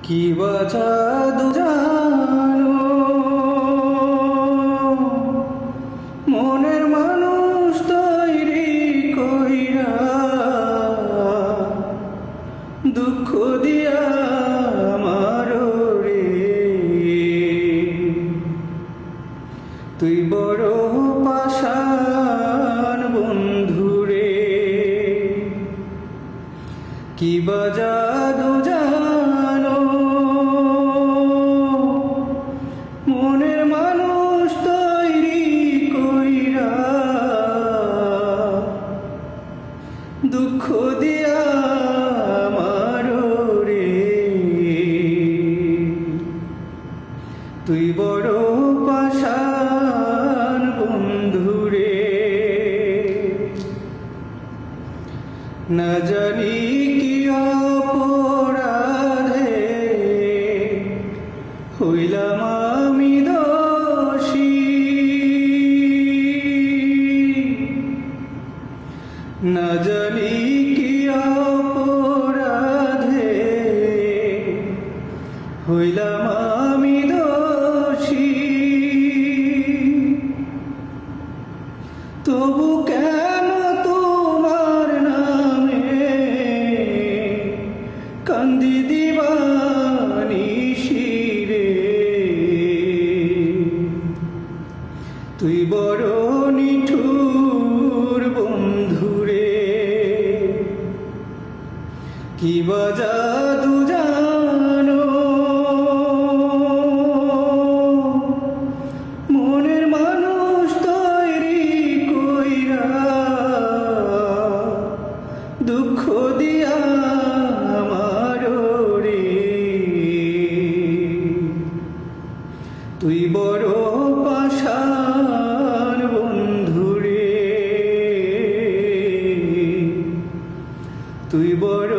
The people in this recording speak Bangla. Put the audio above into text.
কি বা জাদু জানো মনের মানুষ তৈরি কইরা দুঃখ দিয়া আমারো রে তুই বড় পাষাণ বন্ধুরে কি বা জাদু জানো মনের মানুষ তৈরি কইরা দুঃখ দিয়া আমারো রে তুই বড় পাষাণ বন্ধুরে না জানি কি অপরাধে হইলাম আমি দোষী না জানি কি অপরাধে হইলাম আমি দোষী তবু কেন তোমার নামে কান্দি দিবানিশি রে তুই বড় নিঠুর বন্ধুরে কি বা জাদু জানো মনের মানুষ তৈরি কইরা দুঃখ দিয়া আমারো রে তুই বড় পাষাণ বন্ধুরে তুই বড়